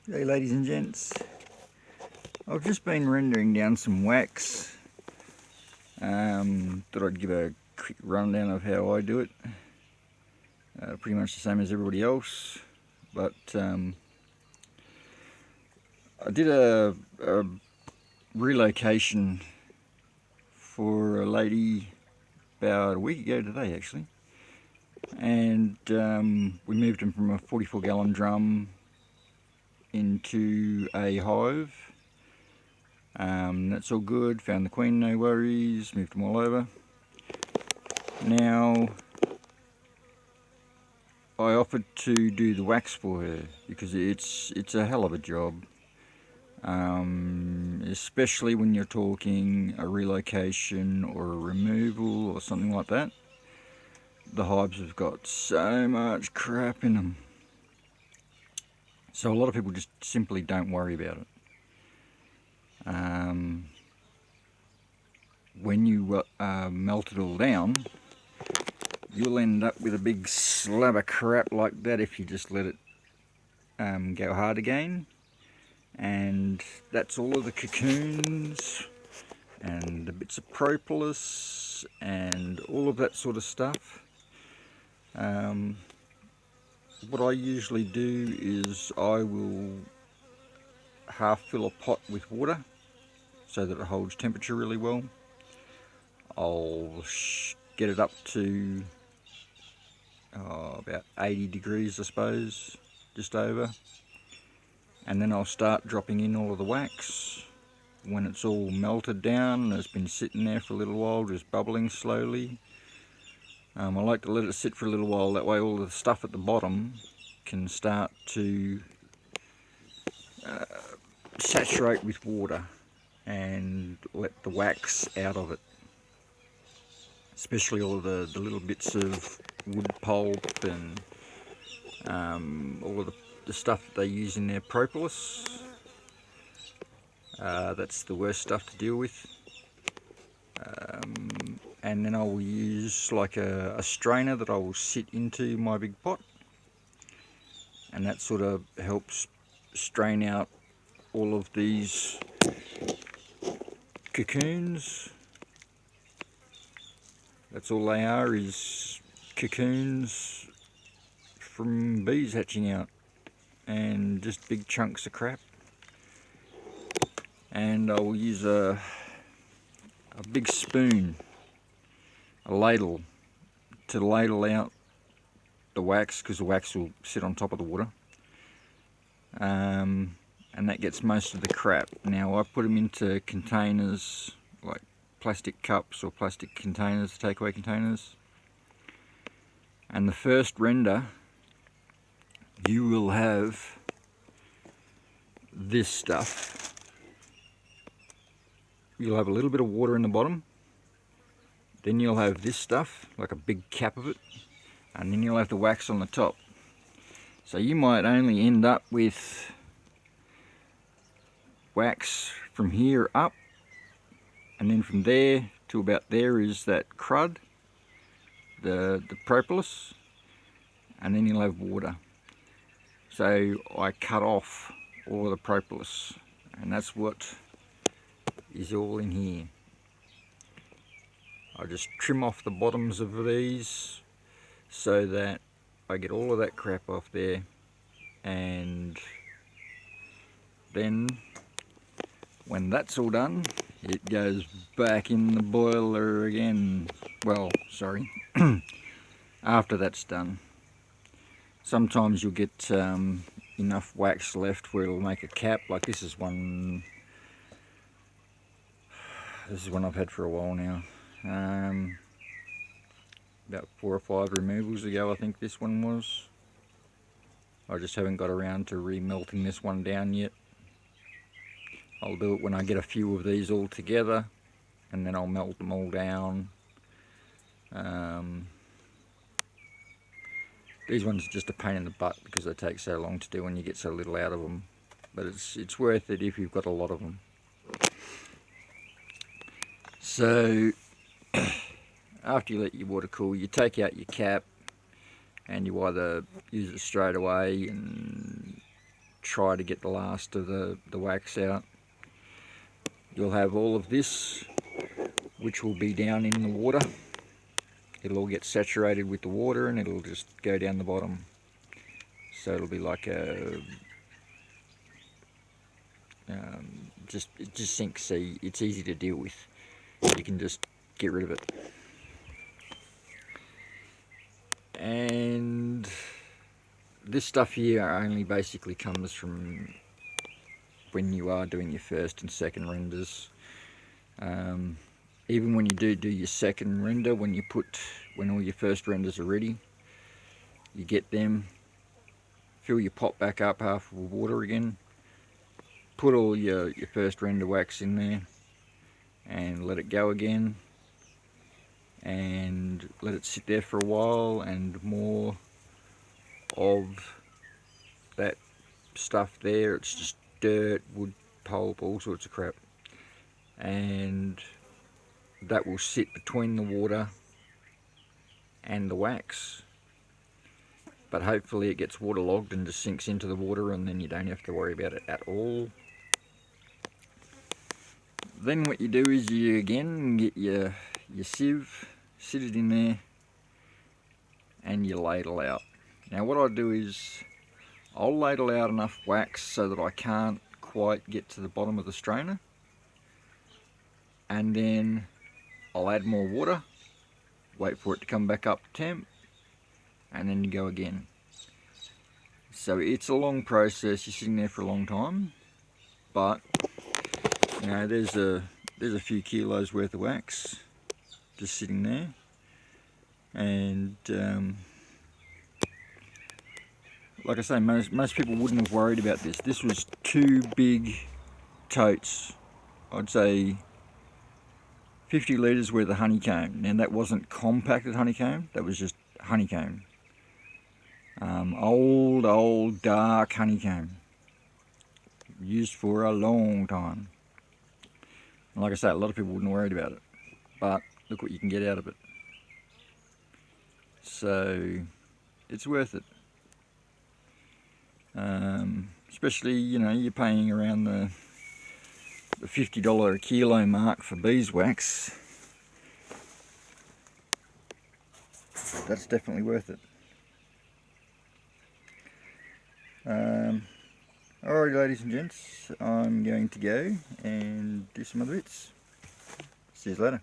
G'day ladies and gents. I've just been rendering down some wax. Thought I'd give a quick rundown of how I do it. Pretty much the same as everybody else, but I did a relocation for a lady about a week ago today actually, and we moved them from a 44-gallon drum into a hive. That's all good, found the queen, no worries, moved them all over. Now I offered to do the wax for her because it's a hell of a job, especially when you're talking a relocation or a removal or something like that. The hives have got so much crap in them, so a lot of people just simply don't worry about it. When you melt it all down, you'll end up with a big slab of crap like that if you just let it go hard again. And that's all of the cocoons and the bits of propolis and all of that sort of stuff. What I usually do is I will half fill a pot with water so that it holds temperature really well. I'll get it up to about 80 degrees I suppose, just over, and then I'll start dropping in all of the wax. When it's all melted down and it's been sitting there for a little while just bubbling slowly, I like to let it sit for a little while, that way all the stuff at the bottom can start to saturate with water and let the wax out of it, especially all of the little bits of wood pulp and all of the stuff that they use in their propolis. That's the worst stuff to deal with. And then I will use like a strainer that I will sit into my big pot, and that sort of helps strain out all of these cocoons. That's all they are, is cocoons from bees hatching out, and just big chunks of crap. And I will use a big spoon, a ladle, to ladle out the wax, because the wax will sit on top of the water, and that gets most of the crap. Now I put them into containers, like plastic cups or plastic containers, takeaway containers, and the first render you will have this stuff. You'll have a little bit of water in the bottom, then you'll have this stuff, like a big cap of it, and then you'll have the wax on the top. So you might only end up with wax from here up, and then from there to about there is that crud, the propolis, and then you'll have water. So I cut off all of the propolis, and that's what is all in here. I just trim off the bottoms of these so that I get all of that crap off there, and then when that's all done, it goes back in the boiler again. Well, sorry, after that's done. Sometimes you'll get enough wax left where it'll make a cap. Like this is one I've had for a while now. About 4 or 5 removals ago I think this one was. I just haven't got around to remelting this one down yet. I'll do it when I get a few of these all together, and then I'll melt them all down. These ones are just a pain in the butt because they take so long to do and you get so little out of them, but it's worth it if you've got a lot of them. So after you let your water cool, you take out your cap, and you either use it straight away and try to get the last of the wax out. You'll have all of this, which will be down in the water. It'll all get saturated with the water and it'll just go down the bottom. So it'll be like a it just sinks, so it's easy to deal with. You can just get rid of it. And this stuff here only basically comes from when you are doing your first and second renders. Even when you do your second render, when all your first renders are ready, you get them, fill your pot back up half with water again, put all your first render wax in there and let it go again, and let it sit there for a while, and more of that stuff there, it's just dirt, wood pulp, all sorts of crap, and that will sit between the water and the wax, but hopefully it gets waterlogged and just sinks into the water, and then you don't have to worry about it at all. Then what you do is you again get your sieve, sit it in there, and you ladle out. Now what I do is I'll ladle out enough wax so that I can't quite get to the bottom of the strainer, and then I'll add more water, wait for it to come back up to temp, and then you go again. So it's a long process, you're sitting there for a long time, but you know, there's a few kilos worth of wax just sitting there, and like I say, most people wouldn't have worried about this. This was 2 big totes, I'd say 50 litres worth of honeycomb. Now that wasn't compacted honeycomb, that was just honeycomb. Old dark honeycomb, used for a long time. And like I say, a lot of people wouldn't worry about it, but look what you can get out of it. So it's worth it. Especially, you know, you're paying around the $50 a kilo mark for beeswax. That's definitely worth it. Alright, ladies and gents, I'm going to go and do some other bits. See you later.